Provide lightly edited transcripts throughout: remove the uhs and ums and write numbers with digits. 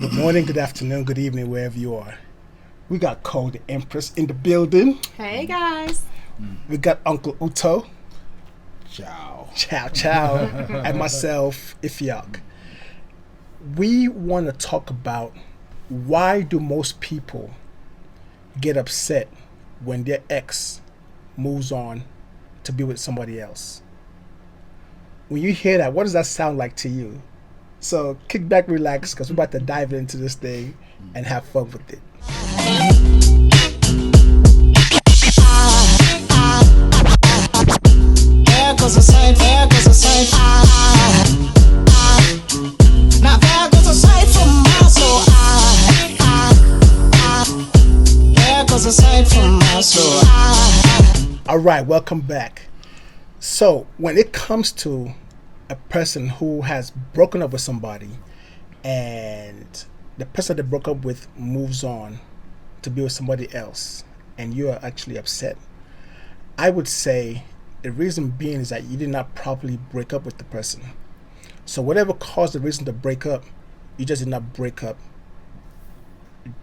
Good morning, good afternoon, good evening, wherever you are. We got Cole the Empress in the building. Hey guys. We got Uncle Uto. Ciao. Ciao, ciao. And myself, Ifiak. We want to talk about why do most people get upset when their ex moves on to be with somebody else. When you hear that, what does that sound like to you? So kick back, relax, because we're about to dive into this thing and have fun with it. There goes a sight, there goes a sight. Now there goes a sight from my soul. There goes a sight from my soul. All right, welcome back. So when it comes to a person who has broken up with somebody and the person they broke up with moves on to be with somebody else and you are actually upset, I would say the reason being is that you did not properly break up with the person. So whatever caused the reason to break up, you just did not break up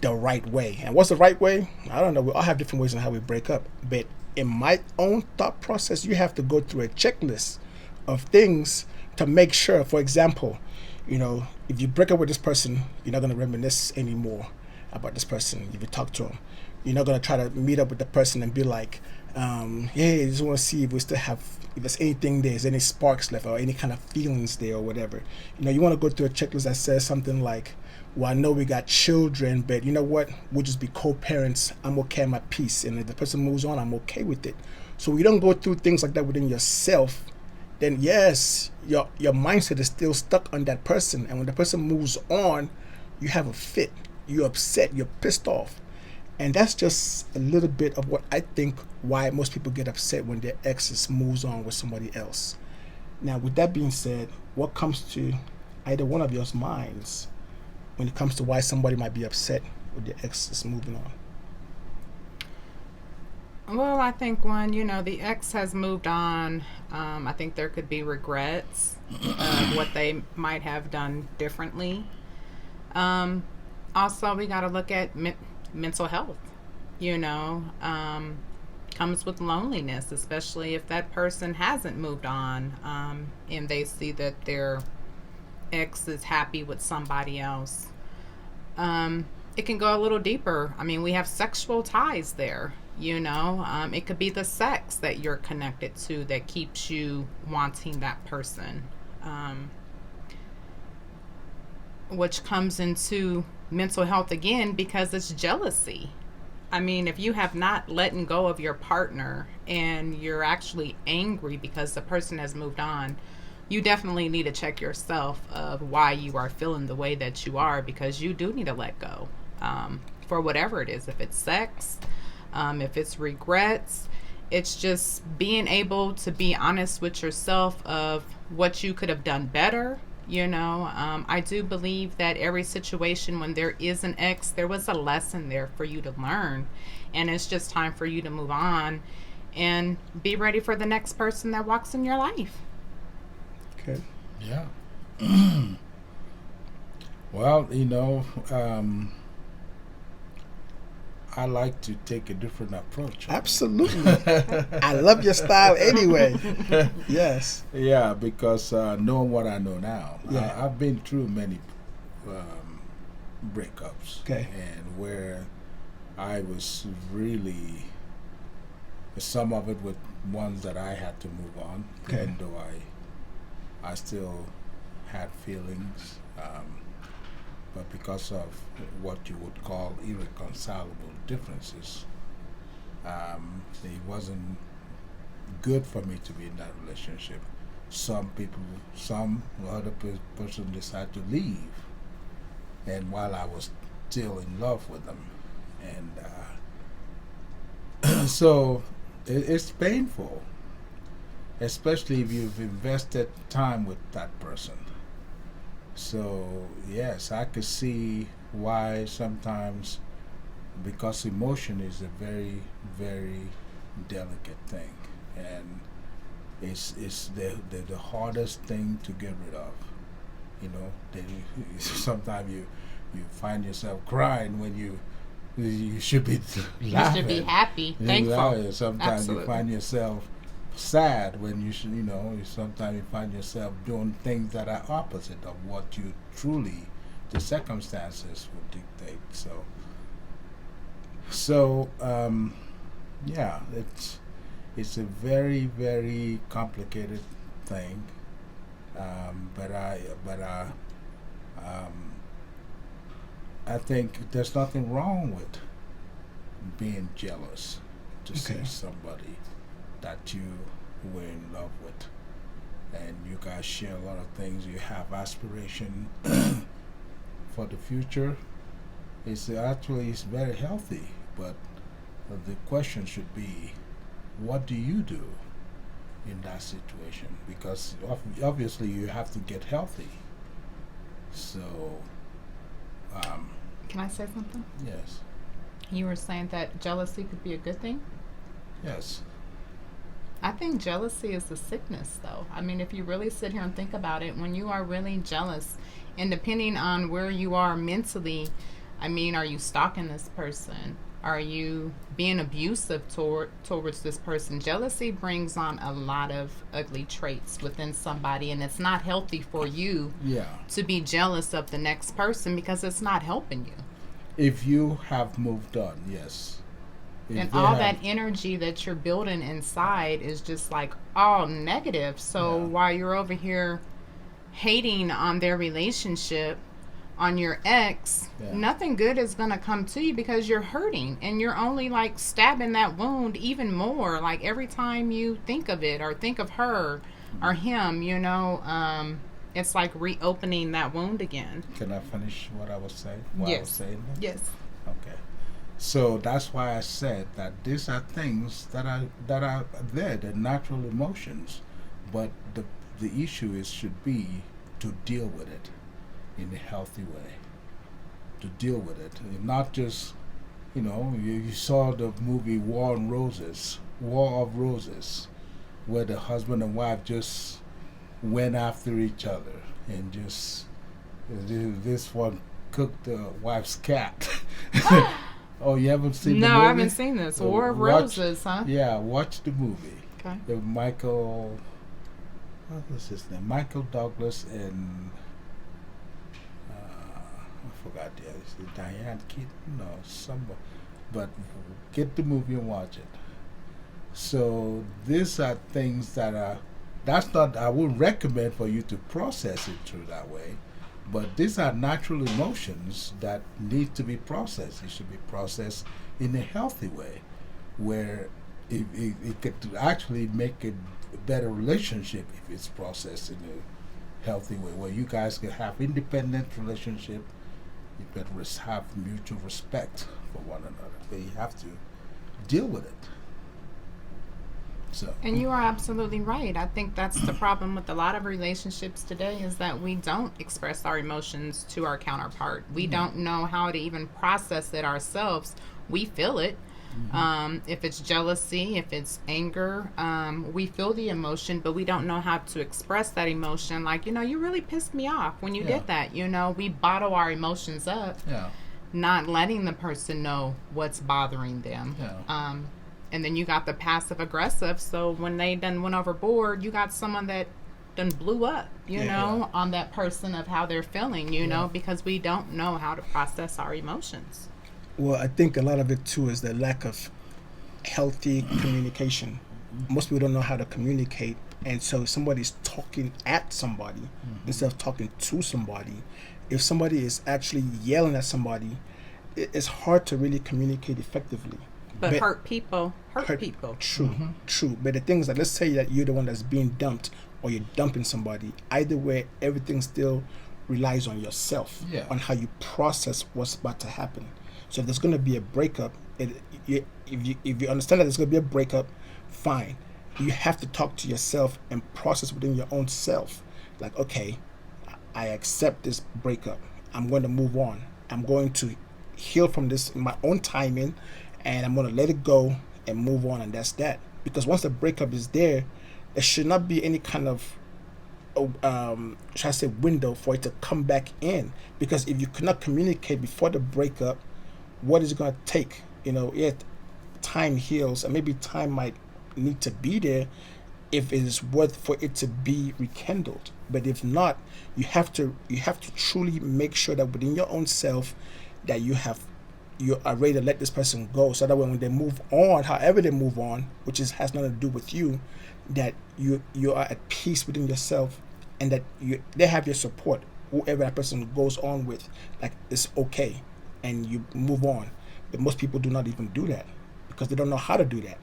the right way. And what's the right way? I don't know. We all have different ways on how we break up. But in my own thought process, you have to go through a checklist of things to make sure. For example, if you break up with this person, you're not going to reminisce anymore about this person. If you talk to them, you're not going to try to meet up with the person and be like, hey, I just want to see if we still have, if there's anything there, is any sparks left or any kind of feelings there or whatever. You want to go through a checklist that says something like, well, I know we got children, but you know what? We'll just be co-parents. I'm okay at my peace. And if the person moves on, I'm okay with it. So you don't go through things like that within yourself, then yes, your mindset is still stuck on that person. And when the person moves on, you have a fit. You're upset. You're pissed off. And that's just a little bit of what I think why most people get upset when their exes moves on with somebody else. Now, with that being said, what comes to either one of your minds when it comes to why somebody might be upset with their exes moving on? Well, I think when, the ex has moved on, I think there could be regrets of what they might have done differently. Also, we got to look at mental health, comes with loneliness, especially if that person hasn't moved on and they see that their ex is happy with somebody else. It can go a little deeper. I mean, we have sexual ties there, it could be the sex that you're connected to that keeps you wanting that person, which comes into mental health again because it's jealousy. I mean, if you have not let go of your partner and you're actually angry because the person has moved on, you definitely need to check yourself of why you are feeling the way that you are, because you do need to let go for whatever it is. If it's sex, if it's regrets, it's just being able to be honest with yourself of what you could have done better. I do believe that every situation when there is an ex, there was a lesson there for you to learn, and it's just time for you to move on and be ready for the next person that walks in your life. Okay. Yeah. Well, I like to take a different approach. Absolutely. I love your style anyway. Yes. Yeah, because knowing what I know now, Yeah. I've been through many breakups. Okay. And where I was really, some of it with ones that I had to move on, Okay. even though I still had feelings. But because of what you would call irreconcilable differences, it wasn't good for me to be in that relationship. Some other person decided to leave, and while I was still in love with them, and so it's painful, especially if you've invested time with that person. So yes, I could see why sometimes, because emotion is a very, very delicate thing, and it's the hardest thing to get rid of. Sometimes You find yourself crying when you should be You laughing. should be happy, You thankful. know, sometimes Absolutely. you find yourself sad when you should, sometimes you find yourself doing things that are opposite of what you truly, the circumstances would dictate. So, yeah, it's a very, very complicated thing. Um, I think there's nothing wrong with being jealous to see Okay. somebody that you were in love with, and you guys share a lot of things. You have aspiration for the future. It's very healthy, but the question should be, what do you do in that situation? Because obviously you have to get healthy. So, Can I say something? yes, You were saying that jealousy could be a good thing. yes, I think jealousy is a sickness, though. I mean, if you really sit here and think about it, when you are really jealous, and depending on where you are mentally, I mean, are you stalking this person? Are you being abusive towards this person? Jealousy brings on a lot of ugly traits within somebody, and it's not healthy for you yeah. to be jealous of the next person because it's not helping you. If you have moved on, yes. If And they all have- that energy that you're building inside is just like all negative. So Yeah. while you're over here hating on their relationship, on your ex, Yeah. nothing good is going to come to you because you're hurting and you're only like stabbing that wound even more. Like every time you think of it or think of her or him, it's like reopening that wound again. Can I finish what I was saying? I was Yes. saying that? Yes. Okay. So that's why I said that these are things that are there, the natural emotions, but the issue should be to deal with it in a healthy way. To deal with it, and not just you saw the movie War of Roses, where the husband and wife just went after each other and just this one cooked the wife's cat. Oh, you haven't seen the No, movie? I haven't seen this. War of Watch- Roses, huh? Yeah, watch the movie. Okay. Michael, what was his name? Michael Douglas and I forgot the other. Is it Diane Keaton? No, someone. But get the movie and watch it. So these are things that are. That's not. I wouldn't recommend for you to process it through that way. But these are natural emotions that need to be processed. It should be processed in a healthy way, where it could actually make a better relationship if it's processed in a healthy way, where you guys can have independent relationship. You better have mutual respect for one another. But you have to deal with it. So. And you are absolutely right. I think that's the problem with a lot of relationships today is that we don't express our emotions to our counterpart. We don't know how to even process it ourselves. We feel it. If it's jealousy, if it's anger, we feel the emotion, but we don't know how to express that emotion. Like, you really pissed me off when you Yeah. did that. We bottle our emotions up, Yeah. not letting the person know what's bothering them. Yeah. And then you got the passive aggressive. So when they done went overboard, you got someone that done blew up, Yeah. on that person of how they're feeling, because we don't know how to process our emotions. Well, I think a lot of it too is the lack of healthy communication. Most people don't know how to communicate, and so if somebody's talking at somebody instead of talking to somebody. If somebody is actually yelling at somebody, it's hard to really communicate effectively. But hurt people hurt people. True, true. But the thing is that let's say that you're the one that's being dumped or you're dumping somebody. Either way, everything still relies on yourself, Yeah. on how you process what's about to happen. So if there's going to be a breakup, if you understand that there's going to be a breakup, fine. You have to talk to yourself and process within your own self. Like, okay, I accept this breakup. I'm going to move on. I'm going to heal from this in my own timing, and I'm going to let it go and move on, and that's that. Because once the breakup is there, there should not be any kind of should I say, window for it to come back in. Because if you cannot communicate before the breakup, what is it going to take? Yeah, time heals, and maybe time might need to be there if it is worth for it to be rekindled. But if not, you have to truly make sure that within your own self that you are ready to let this person go, so that when they move on, however they move on, which has nothing to do with you, that you are at peace within yourself, and that they have your support, whoever that person goes on with, like it's okay, and you move on. But most people do not even do that because they don't know how to do that.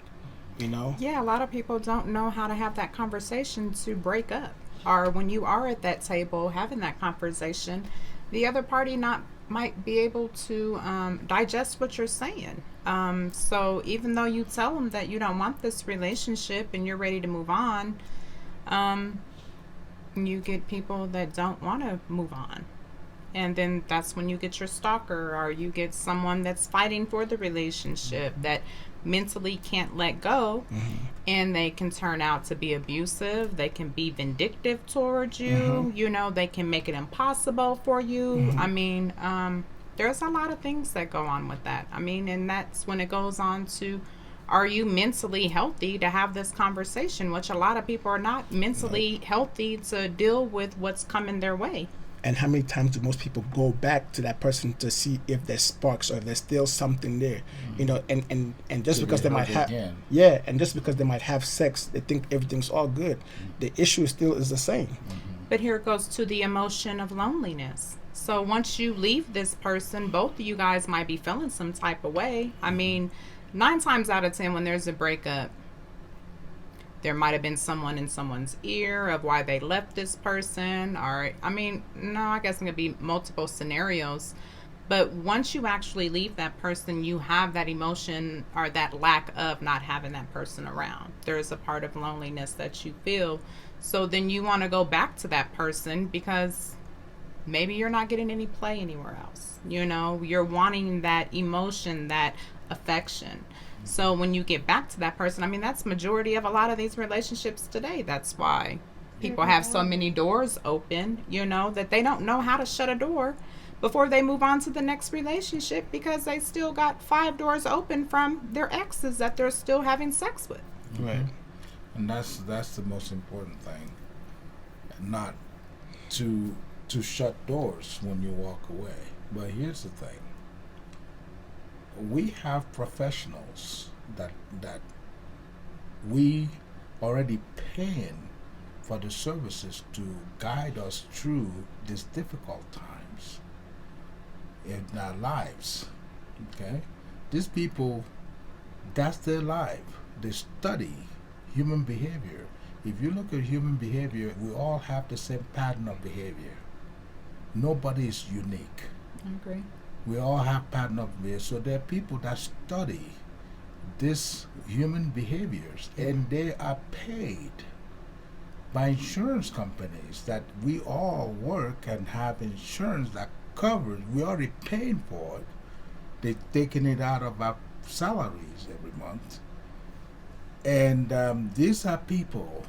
Yeah, a lot of people don't know how to have that conversation to break up. Or when you are at that table having that conversation, the other party not might be able to digest what you're saying. So even though you tell them that you don't want this relationship and you're ready to move on, you get people that don't want to move on. And then that's when you get your stalker, or you get someone that's fighting for the relationship that mentally can't let go. And they can turn out to be abusive. They can be vindictive towards you. They can make it impossible for you. I mean, there's a lot of things that go on with that. I mean, and that's when it goes on to, are you mentally healthy to have this conversation, which a lot of people are not mentally healthy to deal with what's coming their way. And how many times do most people go back to that person to see if there's sparks or if there's still something there? And just because they might have and just because they might have sex, they think everything's all good. The issue still is the same. But here it goes to the emotion of loneliness. So once you leave this person, both of you guys might be feeling some type of way. I mean, 9 times out of 10 when there's a breakup, there might have been someone in someone's ear of why they left this person. Or, I mean, no, I guess it could be multiple scenarios. But once you actually leave that person, you have that emotion or that lack of not having that person around. There's a part of loneliness that you feel. So then you want to go back to that person because maybe you're not getting any play anywhere else. You're wanting that emotion, that affection. So when you get back to that person, I mean, that's majority of a lot of these relationships today. That's why people have so many doors open, that they don't know how to shut a door before they move on to the next relationship, because they still got 5 doors open from their exes that they're still having sex with. Right. And that's the most important thing. Not to shut doors when you walk away. But here's the thing. We have professionals that we already paying for the services to guide us through these difficult times in our lives. Okay? These people, that's their life. They study human behavior. If you look at human behavior, we all have the same pattern of behavior. Nobody is unique. I agree. We all have pattern of behavior. So there are people that study this human behaviors, and they are paid by insurance companies that we all work and have insurance that covers. We already paying for it. They're taking it out of our salaries every month. And these are people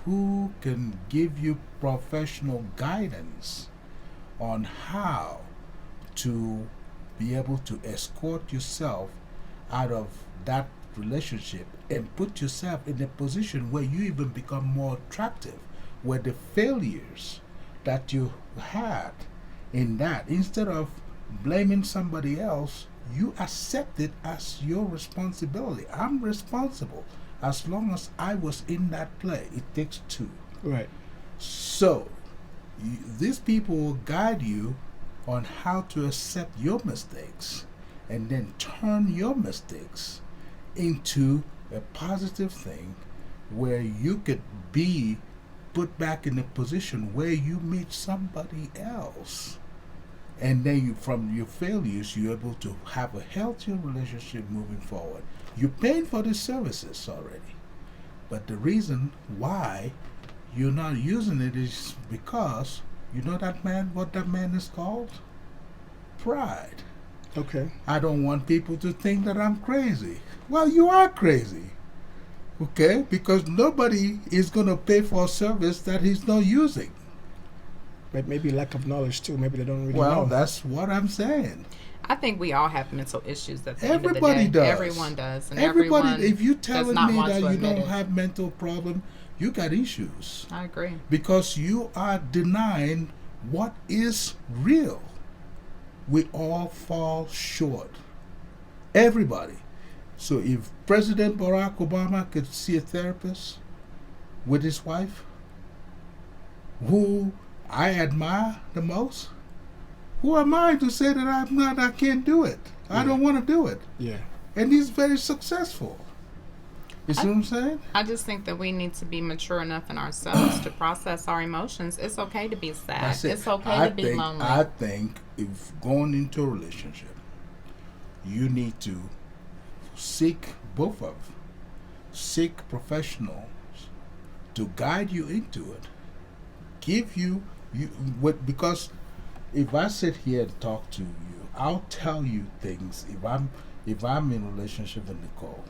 who can give you professional guidance on how to be able to escort yourself out of that relationship and put yourself in a position where you even become more attractive, where the failures that you had in that, instead of blaming somebody else, you accept it as your responsibility. I'm responsible. As long as I was in that play, it takes 2. Right. So these people will guide you on how to accept your mistakes and then turn your mistakes into a positive thing where you could be put back in a position where you meet somebody else. And then from your failures, you're able to have a healthier relationship moving forward. You're paying for the services already. But the reason why you're not using it is because what that man is called? Pride. Okay. I don't want people to think that I'm crazy. Well, you are crazy. Okay, because nobody is going to pay for a service that he's not using. But maybe lack of knowledge too. Maybe they don't really Well, know. that's what I'm saying. I think we all have mental issues at the end Everybody of the day. does. Everyone does. And Everybody, everyone if you does telling not me want that to you admit don't it. have mental problem, you got issues. I agree. Because you are denying what is real. We all fall short. Everybody. So if President Barack Obama could see a therapist with his wife, who I admire the most, who am I to say that I can't do it? I Yeah. don't want to do it. Yeah. And he's very successful. You see what I'm saying? I just think that we need to be mature enough in ourselves to process our emotions. It's okay to be sad. That's it. It's okay to be lonely. I think if going into a relationship, you need to seek professionals to guide you into it. Give you what, because if I sit here and talk to you, I'll tell you things. If I'm in a relationship with Nicole,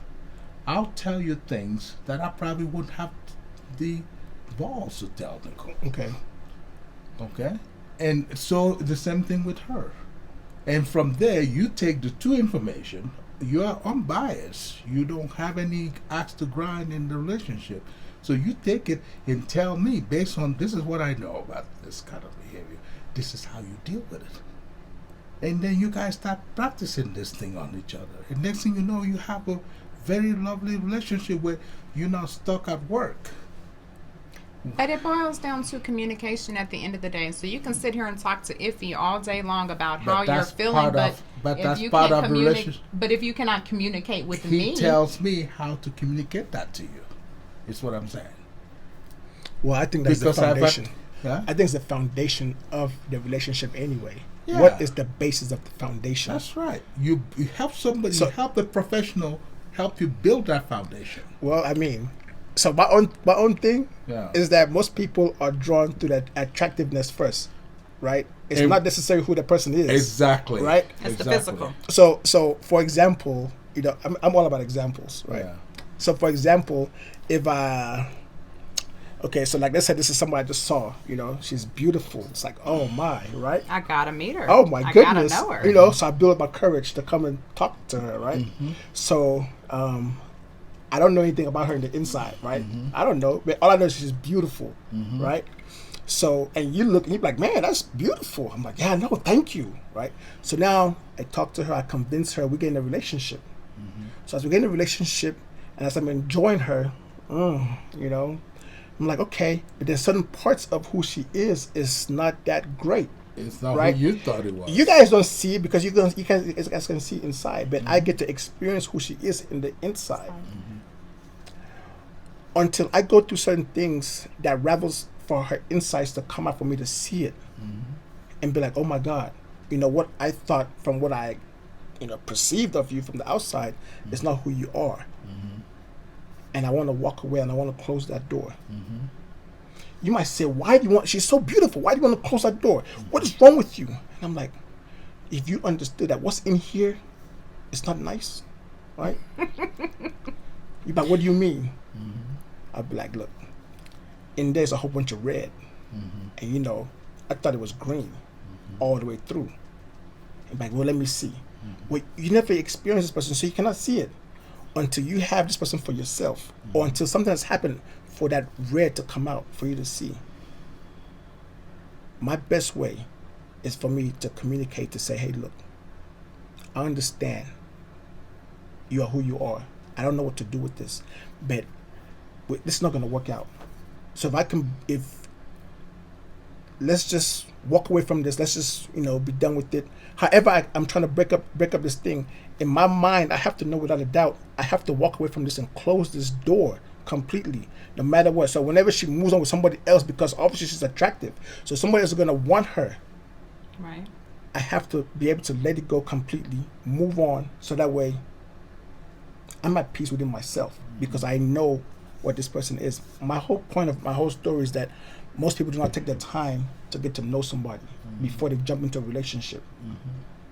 I'll tell you things that I probably wouldn't have the balls to tell Nicole. Okay. Okay? And so the same thing with her. And from there, you take the two information. You are unbiased. You don't have any axe to grind in the relationship. So you take it and tell me, based on this is what I know about this kind of behavior. This is how you deal with it. And then you guys start practicing this thing on each other. And next thing you know, you have a very lovely relationship where you're not stuck at work. But it boils down to communication at the end of the day. So you can sit here and talk to Iffy all day long about how you're that's feeling, part but of- but if that's you part can't of the communicate, relationship. but if you cannot communicate with He me, tells me how to communicate that to you. Is what I'm saying. Well, I think that's Because the foundation. Yeah? I think it's the foundation of the relationship anyway. Yeah. What is the basis of the foundation? That's right. You help somebody, So- you help a professional help you build that foundation. Well, I mean, so my own thing Yeah. is that most people are drawn to that attractiveness first, right? It's And- not necessarily who the person is. Exactly. Right? it's the physical. So for example, I'm all about examples, right? Yeah. So for example, if okay, so like let's say this is somebody I just saw, she's beautiful. It's like, oh my, right? I gotta meet her. Oh my I goodness, gotta know her. So I build up my courage to come and talk to her, right? Mm-hmm. So I don't know anything about her in the inside, right? Mm-hmm. I don't know, but all I know is she's beautiful, right? So and you look and you're like, man, that's beautiful. I'm like, yeah, no, thank you, right? So now I talk to her, I convince her, we get in a relationship. Mm-hmm. So as we get in a relationship, and as I'm enjoying her, I'm like, okay, but there's certain parts of who she is not that great. It's not Right. who you thought it was. You guys don't see it because you guys can see inside, but I get to experience who she is in the inside. Until I go through certain things that ravels for her insides to come out for me to see it and be like, oh my God, what I thought from what I, perceived of you from the outside is not who you are. And I want to walk away and I want to close that door. You might say, she's so beautiful. Why do you want to close that door? What is wrong with you? And I'm like, if you understood that what's in here is not nice, right? You're like, what do you mean? I'd be like, look, in there's a whole bunch of red. And I thought it was green all the way through. And like, well, let me see. Well, you never experienced this person, so you cannot see it until you have this person for yourself, or until something has happened for that red to come out for you to see. My best way is for me to communicate, to say, hey, look, I understand you are who you are. I don't know what to do with this, but this is not going to work out. So let's just walk away from this. Let's just, be done with it. However, I'm trying to break up this thing. In my mind, I have to know without a doubt, I have to walk away from this and close this door completely, no matter what. So whenever she moves on with somebody else, because obviously she's attractive, so somebody else is going to want her. Right. I have to be able to let it go completely, move on, so that way I'm at peace within myself because I know what this person is. My whole point of my whole story is that most people do not take the time to get to know somebody before they jump into a relationship.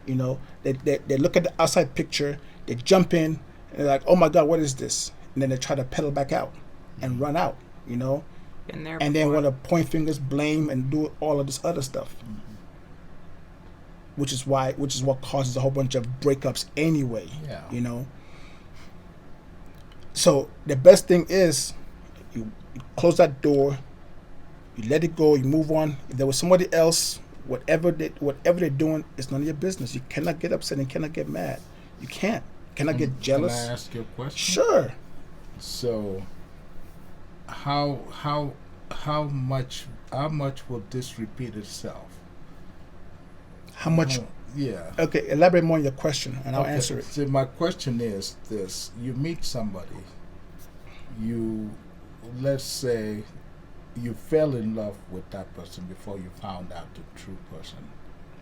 They look at the outside picture, they jump in, and they're like, oh my God, what is this? and then they try to pedal back out and run out, you know, Been there and then before. want to point fingers, blame, and do all of this other stuff, which is what causes a whole bunch of breakups anyway. Yeah. You know. So the best thing is you close that door, you let it go, you move on. If there was somebody else, whatever they're doing, it's none of your business. You cannot get upset and cannot get mad. You can't. Cannot get jealous. Can I ask you a question? Sure. So, how much will this repeat itself? How much? Yeah. Okay, elaborate more on your question, and I'll Okay, answer it. So my question is this: you meet somebody, let's say, you fell in love with that person before you found out the true person.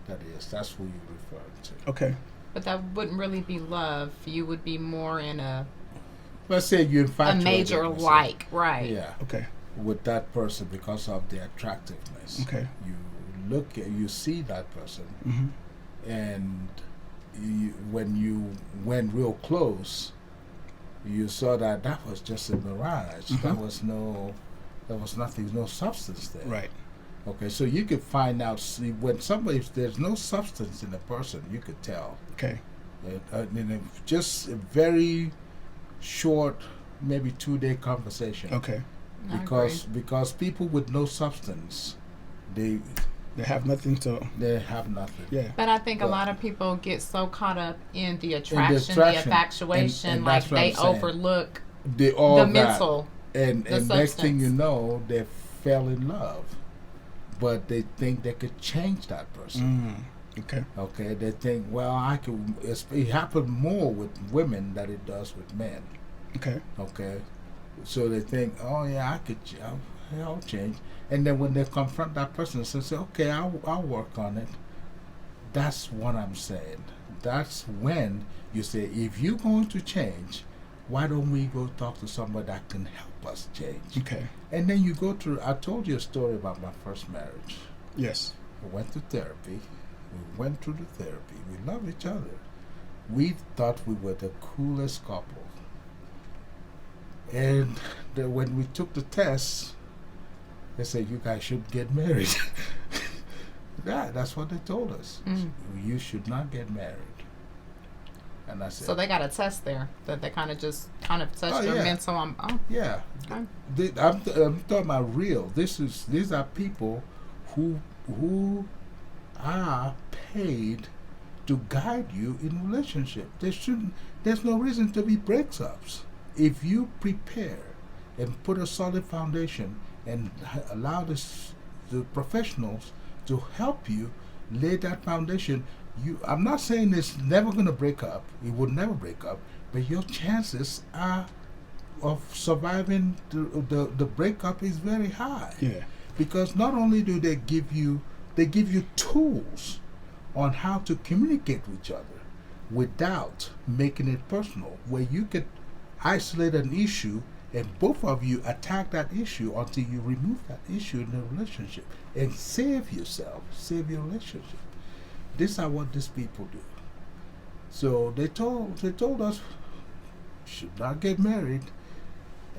That's who you refer to. Okay. But that wouldn't really be love. You would be more in a Let's say you a infatuated major with like, right? Yeah. Okay. With that person because of their attractiveness. Okay. You see that person, Mm-hmm. and when you went real close, you saw that was just a mirage. Mm-hmm. There was nothing, no substance there. Right. Okay, so you could find out when there's no substance in a person, you could tell. Okay. Just a very short, maybe 2-day conversation. Okay. I Because people with no substance, they They have nothing to. have nothing. Yeah. But I think a But- lot of people get so caught up in the attraction, the attraction, infatuation, and like that's what they I'm saying. overlook They all the that. mental. And the next thing substance. you know, they fell in love, but they think they could change that person. Okay. Okay, they think, well, I could. It happens more with women than it does with men. Okay. Okay, so they think, oh yeah, I'll change. And then when they confront that person, they say, okay, I'll work on it. That's what I'm saying. That's when you say, if you're going to change, why don't we go talk to somebody that can help us change? Okay. And then you go through. I told you a story about my first marriage. Yes. We went to therapy. We went through the therapy. We loved each other. We thought we were the coolest couple. And when we took the test, they said, you guys should get married. That's what they told us. You should not get married. And I said, So they got a test there that they kind of test your yeah. mental. yeah. Okay. I'm talking about real. These are people who are paid to guide you in relationship. There's no reason to be breakups. If you prepare and put a solid foundation and allow the professionals to help you lay that foundation, I'm not saying it's never going to break up. It will never break up, but your chances are of surviving the breakup is very high. Yeah. Because not only do they give you tools on how to communicate with each other without making it personal, where you could isolate an issue and both of you attack that issue until you remove that issue in the relationship and save yourself, save your relationship. These are what these people do. So they told us should not get married,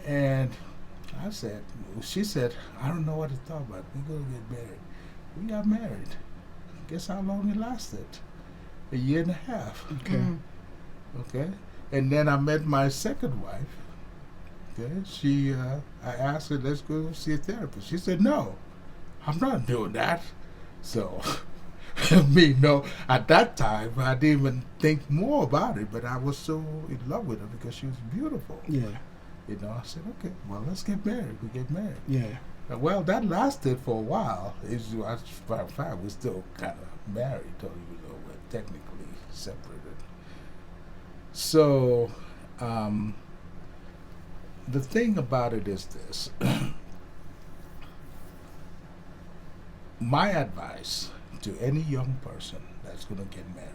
and she said, I don't know what to talk about. We're gonna get married. We got married. Guess how long it lasted? 1.5 years. Okay. Okay. And then I met my second wife. Okay. I asked her, let's go see a therapist. She said, no, I'm not doing that. So, at that time, I didn't even think more about it, but I was so in love with her because she was beautiful. Yeah. I said, okay, well, let's get married. We get married. Yeah. Well, that lasted for a while. As a matter of fact, we're still kind of married, even though we're technically separated. So, the thing about it is this. My advice to any young person that's going to get married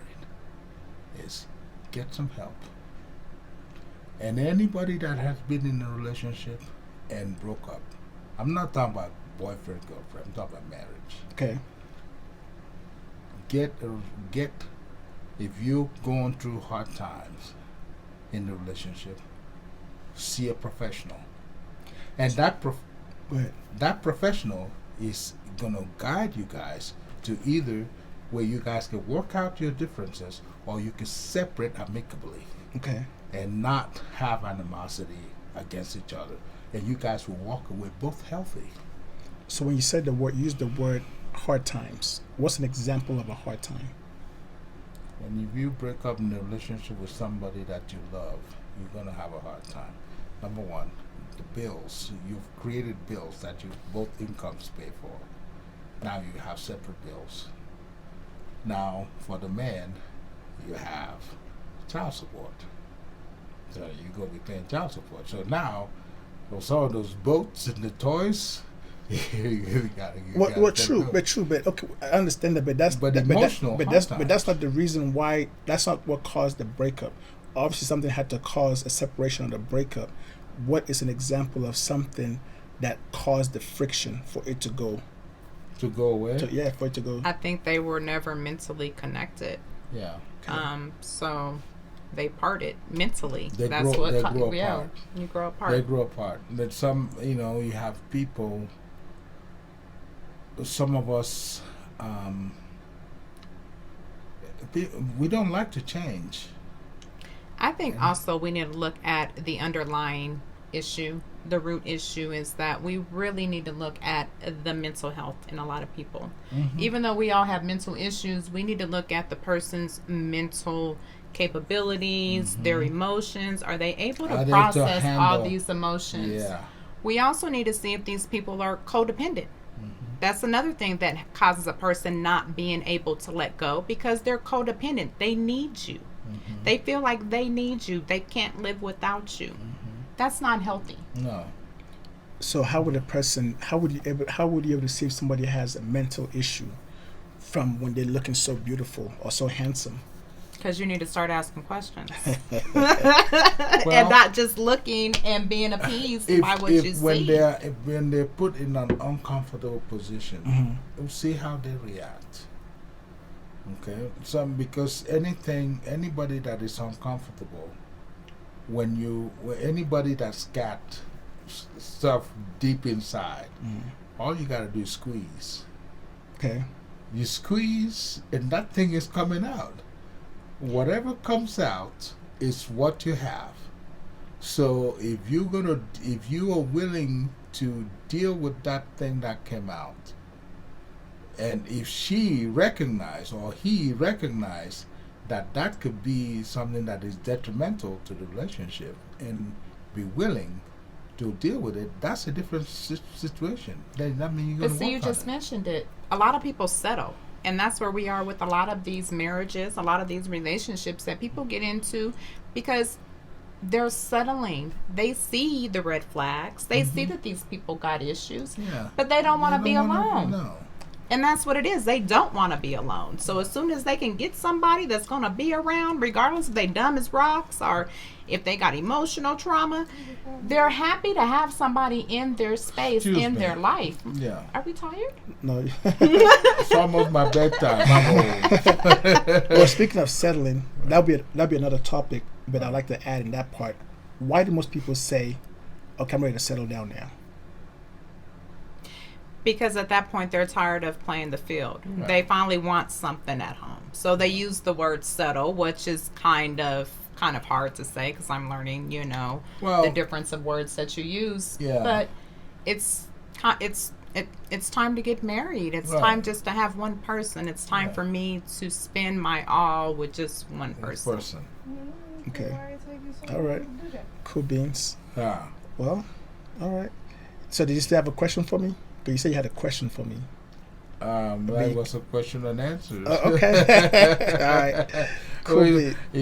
is get some help. And anybody that has been in a relationship and broke up, I'm not talking about boyfriend, girlfriend, I'm talking about marriage. Okay. If you're going through hard times in the relationship, see a professional, and that Go ahead. that professional is gonna guide you guys to either where you guys can work out your differences, or you can separate amicably Okay. and not have animosity against each other, and you guys will walk away both healthy. So when you said the word, use the word hard times. What's an example of a hard time? When you break up in a relationship with somebody that you love, you're gonna have a hard time. Number one, the bills. You've created bills that you both incomes pay for. Now you have separate bills. Now for the man, you have child support. So you're gonna be paying child support. So now, those all those boats and the toys, you gotta. True, but okay, I understand that, but that's But that, emotional but hard that's times. not the reason why. That's not what caused the breakup. Obviously, something had to cause a separation of the breakup. What is an example of something that caused the friction for it to go? To go away. For it to go. I think they were never mentally connected. Yeah. So they parted mentally. They That's grow- what they grow yeah, apart. you grow apart. They grow apart. But some, you have people. Some of us, we don't like to change. I think also we need to look at the underlying issue. The root issue is that we really need to look at the mental health in a lot of people. Mm-hmm. Even though we all have mental issues, we need to look at the person's mental capabilities, their emotions. Are they able Are to they process to all handle- these emotions? Yeah. We also need to see if these people are codependent. That's another thing that causes a person not being able to let go, because they're codependent. They need you. They feel like they need you. They can't live without you. That's not healthy. No. So how would you able to see if somebody has a mental issue from when they're looking so beautiful or so handsome? Because you need to start asking questions. Well, And not just looking and being appeased by what you when see. when they're put in an uncomfortable position, we'll see how they react. Okay, because anybody that is uncomfortable, anybody that's got stuff deep inside, all you gotta do is squeeze. Okay. You squeeze, and that thing is coming out. Whatever comes out is what you have. So if you are willing to deal with that thing that came out, and if she recognized or he recognized that could be something that is detrimental to the relationship, and be willing to deal with it, that's a different situation. Then that means you're But going to see, work you on just it. mentioned it. A lot of people settle. And that's where we are with a lot of these marriages, a lot of these relationships that people get into because they're settling. They see the red flags. They see that these people got issues. Yeah. But they don't want to be don't wanna- alone. No. And that's what it is. They don't want to be alone. So as soon as they can get somebody that's going to be around, regardless if they dumb as rocks or if they got emotional trauma, they're happy to have somebody in their space, Excuse in me. their life. Yeah. Are we tired? No. It's almost my bedtime. I'm old. Well, speaking of settling, that'll be another topic, but I'd like to add in that part. Why do most people say, "Okay, I'm ready to settle down now"? Because at that point they're tired of playing the field. Right. They finally want something at home. So they use the word settle, which is kind of hard to say because I'm learning, Well, the difference of words that you use. Yeah. But it's time to get married. It's Right. time just to have one person. It's time Right. for me to spend my all with just one this person. person. Okay. All right. Cool beans. Yeah. Well, all right. So did you still have a question for me? Because you said you had a question for me. That was a question and answers. Okay. All right. Cool.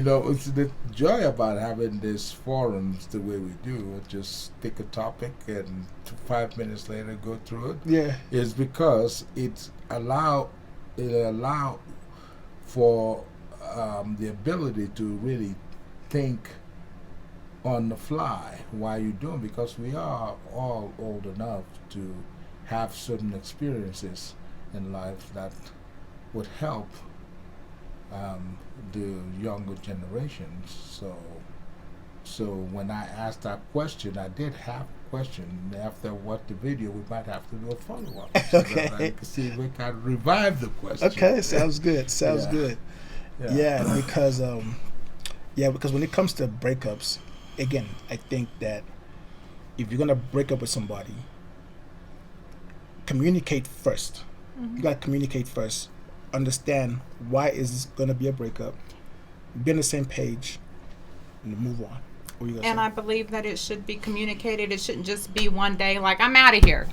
Well, it's the joy about having these forums the way we do. Just pick a topic and 5 minutes later go through it. Yeah. Is because it allow for the ability to really think on the fly while you're doing, because we are all old enough to have certain experiences in life that would help the younger generations. So So when I asked that question, I did have a question. And after what the video, we might have to do a follow up. So Okay. that I can see if we can revive the question. Okay, sounds good. Sounds Yeah. good. Yeah, because when it comes to breakups, again, I think that if you're gonna break up with somebody, communicate first. You gotta communicate first. Understand why is this gonna be a breakup. Be on the same page, and move on. What you gonna And say? I believe that it should be communicated. It shouldn't just be one day like, I'm out of here.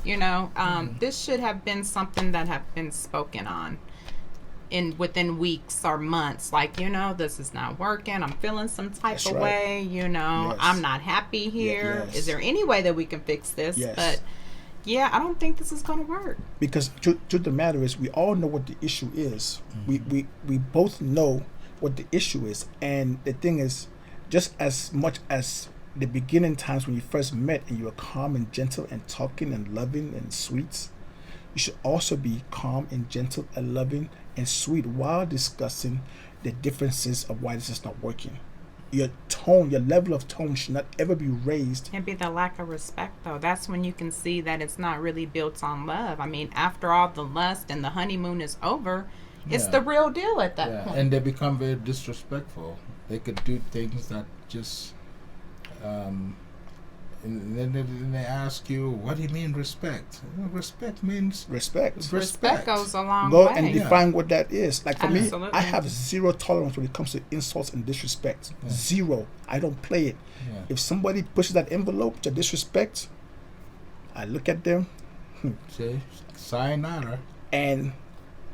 This should have been something that have been spoken on within weeks or months. Like, this is not working. I'm feeling some type That's of right. way. Yes. I'm not happy here. yes. Is there any way that we can fix this? Yes. But yeah, I don't think this is going to work. Because truth of the matter is, we all know what the issue is. We both know what the issue is, and the thing is, just as much as the beginning times when you first met and you were calm and gentle and talking and loving and sweet, you should also be calm and gentle and loving and sweet while discussing the differences of why this is not working. Your tone, your level of tone should not ever be raised. It'd be the lack of respect, though. That's when you can see that it's not really built on love. I mean, after all the lust and the honeymoon is over, it's Yeah. the real deal at that Yeah, point. and they become very disrespectful. They could do things that just, and then they ask you, "What do you mean respect?" Respect means Respect. Respect goes a long Go way. and define what that is. Like for me, Absolutely. I have zero tolerance when it comes to insults and disrespect. Yeah. Zero. I don't play it. Yeah. If somebody pushes that envelope to disrespect, I look at them, See, sayonara. and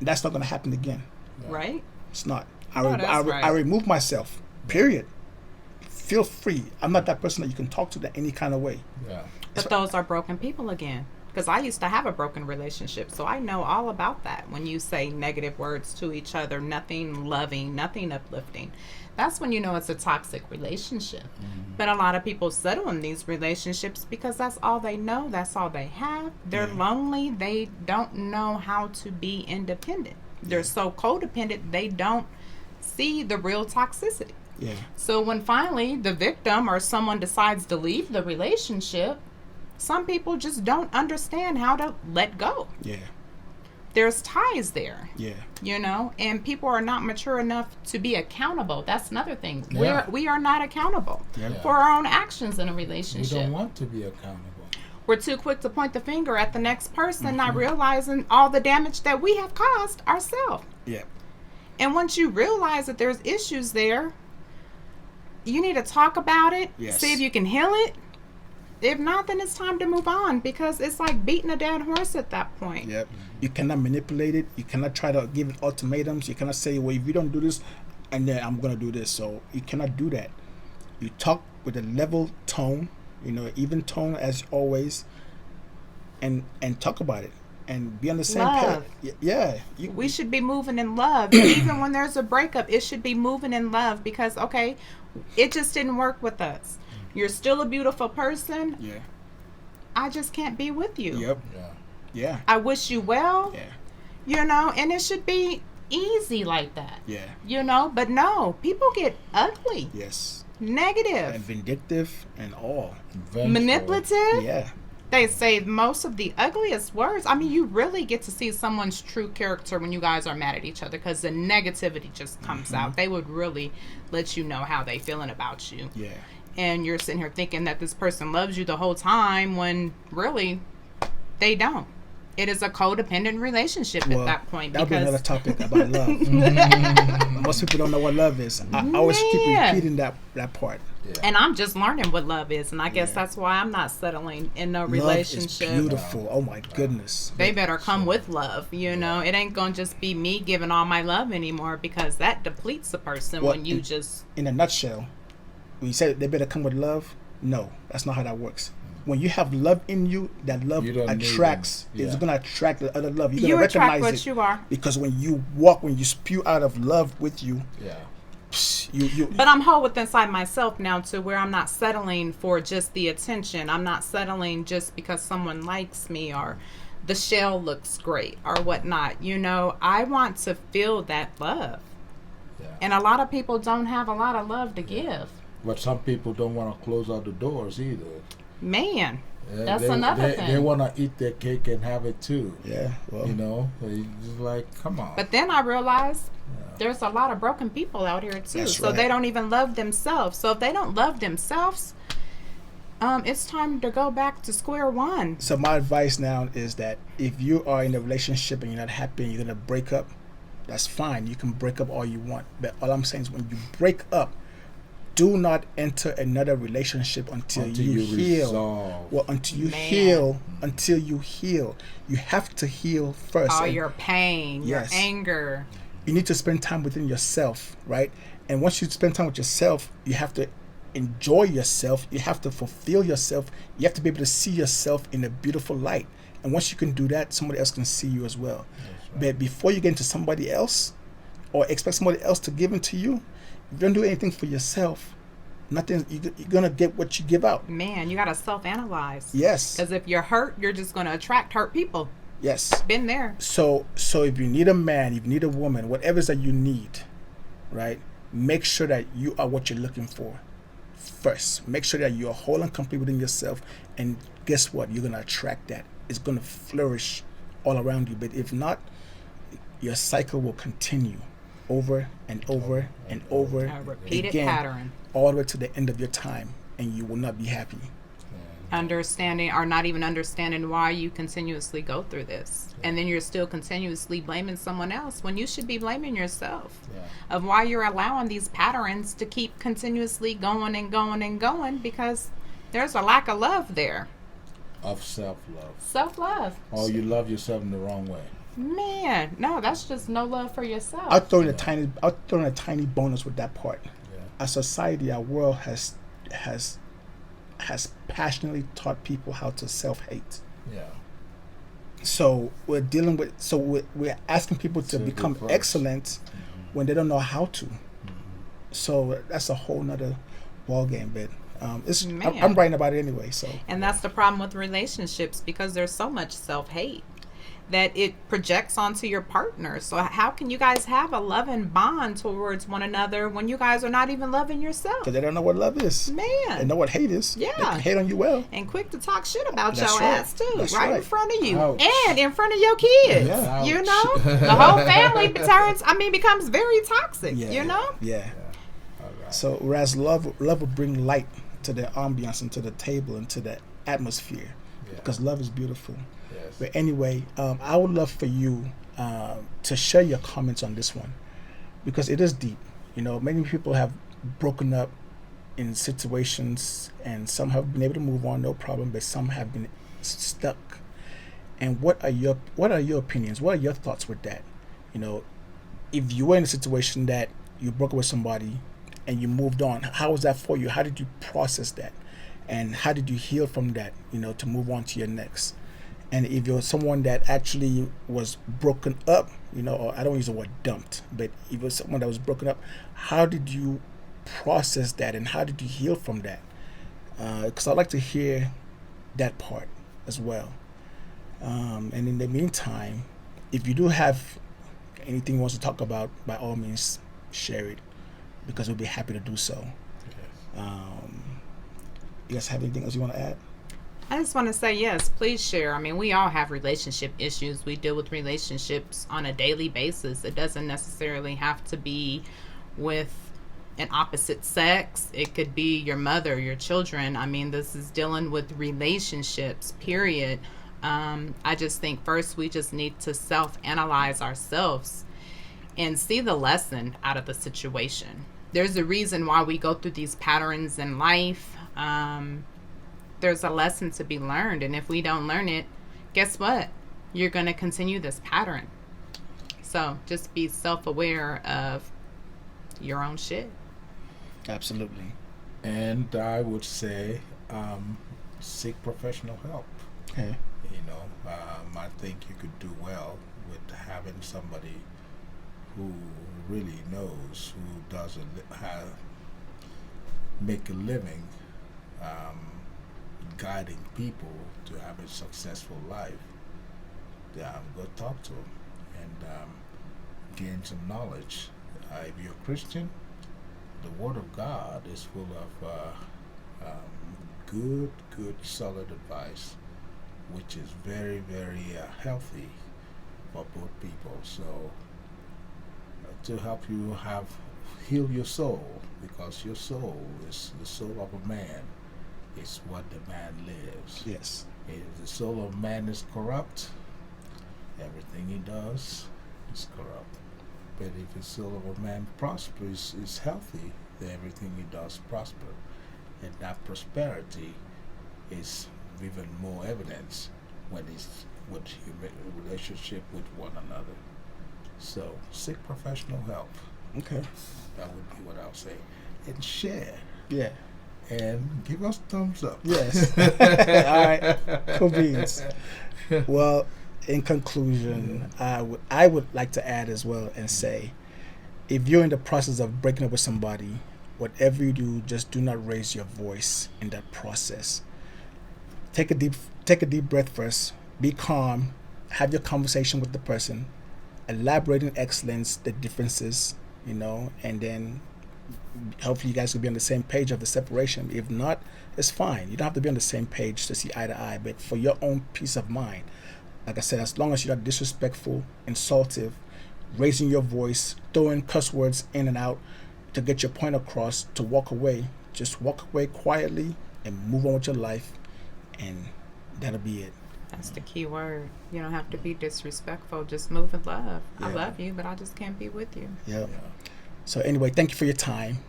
that's not going to happen again. Right? It's not. No, that's right. I remove myself. Period. Feel free. I'm not that person that you can talk to that any kind of way. Yeah. But those are broken people again. Because I used to have a broken relationship, so I know all about that. When you say negative words to each other, nothing loving, nothing uplifting, that's when you know it's a toxic relationship. But a lot of people settle in these relationships because that's all they know, that's all they have. They're lonely, they don't know how to be independent. They're so codependent, they don't see the real toxicity. Yeah. So when finally the victim or someone decides to leave the relationship, some people just don't understand how to let go. Yeah. There's ties there, Yeah. and people are not mature enough to be accountable. That's another thing. Yeah. We are not accountable Yeah. for our own actions in a We relationship. don't want to be accountable. We're too quick to point the finger at the next person, not realizing all the damage that we have caused ourselves. Yeah. And once you realize that there's issues there, you need to talk about it, Yes. see if you can heal it. If not, then it's time to move on, because it's like beating a dead horse at that point. Yep. You cannot manipulate it. You cannot try to give it ultimatums. You cannot say, well, if you don't do this, and then I'm going to do this. So you cannot do that. You talk with a level tone, even tone as always, and talk about it and be on the same Love. page. Yeah. We should be moving in love. Even when there's a breakup, it should be moving in love, because, okay, it just didn't work with us. You're still a beautiful person. Yeah. I just can't be with you. Yep. Yeah. Yeah. I wish you well, Yeah. and it should be easy like that. Yeah. But no, people get ugly, Yes. negative, And vindictive and all. Vengeful. manipulative. Yeah. They say most of the ugliest words. I mean, you really get to see someone's true character when you guys are mad at each other, because the negativity just comes out. They would really let you know how they feeling about you. Yeah. And you're sitting here thinking that this person loves you the whole time, when really they don't. It is a codependent relationship at that point. That'll be another Because topic about love. Most people don't know what love is. I always keep Man. repeating that part. and I'm just learning what love is, and I guess that's why I'm not settling in no relationship. Love is beautiful. Oh my goodness. They better come with love, It ain't gonna just be me giving all my love anymore, because that depletes a person Well, when you just. In a nutshell, when you say they better come with love, no, that's not how that works. When you have love in you, that love You don't need attracts. them. It's Yeah. gonna attract the other love. You're You gonna attract recognize what it you are. because when you walk, when you spew out of love with you, Yeah. you. But I'm whole with inside myself now, to where I'm not settling for just the attention. I'm not settling just because someone likes me or the shell looks great or whatnot. I want to feel that love. Yeah. And a lot of people don't have a lot of love to give. But some people don't want to close out the doors either. Man, Yeah, that's another thing. They want to eat their cake and have it too. Yeah, well, You know, they just like, come on. But then I realized Yeah. there's a lot of broken people out here too. That's So right. they don't even love themselves. So if they don't love themselves, it's time to go back to square one. so my advice now is that if you are in a relationship and you're not happy and you're gonna break up, that's fine. You can break up all you want. But all I'm saying is when you break up, do not enter another relationship until you heal. resolve. Well, until you Man. heal, until you heal. You have to heal first. All And your pain, Yes. your anger. you need to spend time within yourself, right? And once you spend time with yourself, you have to enjoy yourself. You have to fulfill yourself. You have to be able to see yourself in a beautiful light. And once you can do that, somebody else can see you as well. But before you get into somebody else or expect somebody else to give into you, if you don't do anything for yourself, nothing. You're gonna get what you give out. Man, you got to self-analyze. Yes, Because if you're hurt, you're just going to attract hurt people. yes. Been there. So if you need a man, if you need a woman, whatever it is that you need, right? Make sure that you are what you're looking for first. Make sure that you're whole and complete within yourself, and guess what? You're gonna attract that. It's gonna flourish all around you. But if not, your cycle will continue over and over and over A repeated again, pattern. all the way to the end of your time, and you will not be happy. Understanding or not even understanding why you continuously go through this, and then you're still continuously blaming someone else when you should be blaming yourself Yeah. of why you're allowing these patterns to keep continuously going and going and going, because there's a lack of love there. Of self-love. Self-love. Or you love yourself in the wrong way. Man, no, that's just no love for yourself. I'll throw in a tiny bonus with that part. Yeah. Our society, our world has passionately taught people how to self-hate. Yeah. So we're asking people to To be become first. excellent when they don't know how to. So that's a whole nother ball game. But Man. I'm writing about it anyway. So And that's the problem with relationships, because there's so much self-hate that it projects onto your partner. So how can you guys have a loving bond towards one another when you guys are not even loving yourself? because they don't know what love is. They Man. know what hate is. Yeah. They can hate on you well. And quick to talk shit about That's your right. ass too, That's right in right. front of you Ouch. and in front of your kids. Yeah. You Ouch. know, the whole family becomes very toxic. Yeah. You know, Yeah. All right. So whereas love will bring light to the ambiance and to the table and to the atmosphere, Yeah. because love is beautiful. Yes. But anyway, I would love for you to share your comments on this one, because it is deep. You know, many people have broken up in situations, and some have been able to move on, no problem, but some have been stuck. And what are your opinions? What are your thoughts with that? You know, if you were in a situation that you broke up with somebody and you moved on, how was that for you? How did you process that? And how did you heal from that, you know, to move on to your next? And if you're someone that actually was broken up, you know, or I don't use the word dumped, but if you're someone that was broken up, how did you process that and how did you heal from that? Because I'd like to hear that part as well. And in the meantime, if you do have anything you want to talk about, by all means, share it, because we'll be happy to do so. Yes. You guys have anything else you want to add? I just want to say, yes, please share. I mean, we all have relationship issues. We deal with relationships on a daily basis. It doesn't necessarily have to be with an opposite sex. It could be your mother, your children. I mean, this is dealing with relationships, period. I just think first we just need to self-analyze ourselves and see the lesson out of the situation. There's a reason why we go through these patterns in life. There's a lesson to be learned, and if we don't learn it, guess what? You're going to continue this pattern. So just be self-aware of your own shit. Absolutely. And I would say seek professional help. Okay. You know, I think you could do well with having somebody who really knows, who does make a living guiding people to have a successful life. Go talk to them and gain some knowledge. If you're a Christian, the Word of God is full of good, solid advice, which is very, very healthy for both people. So to help you heal your soul, because your soul is the soul of a man. It's what the man lives. Yes. If the soul of man is corrupt, everything he does is corrupt. But if the soul of a man prospers, is healthy, then everything he does prosper. And that prosperity is even more evidence when it's with relationship with one another. So seek professional help. Okay. That would be what I'll say. And share. Yeah. And give us thumbs up. Yes. All right. Cool beans. Well, in conclusion, I would like to add as well and say, if you're in the process of breaking up with somebody, whatever you do, just do not raise your voice in that process. Take a deep breath first. Be calm. Have your conversation with the person. Elaborate in excellence the differences, and then hopefully you guys will be on the same page of the separation. If not, it's fine. You don't have to be on the same page to see eye to eye, but for your own peace of mind, like I said, as long as you're not disrespectful, insultive, raising your voice, throwing cuss words in and out to get your point across, to walk away, just walk away quietly and move on with your life, and that'll be it. That's the key word. You don't have to be disrespectful. Just move in love. Yeah. I love you, but I just can't be with you. Yep. Yeah. So anyway, thank you for your time.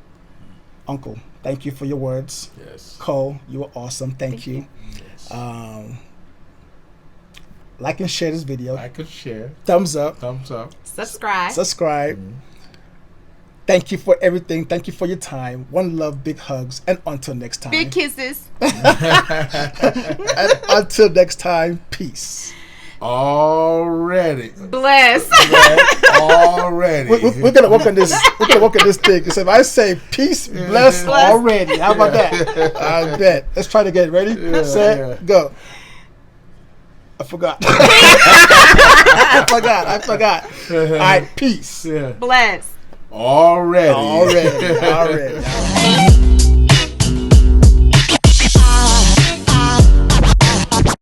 Uncle, thank you for your words. Yes. Cole, you were awesome. Thank you. Yes. Like and share this video. Like and share. Thumbs up. Thumbs up. Subscribe. Subscribe. Thank you for everything. Thank you for your time. One love, big hugs, and until next time. Big kisses. And until next time, peace. Already. Bless. Already. We're gonna work on this. We're gonna work on this thing. So if I say peace, bless already. How about that? I bet. Let's try to get ready. Set, go. I forgot. I forgot. All right, peace. Yeah. Bless. Already. Already.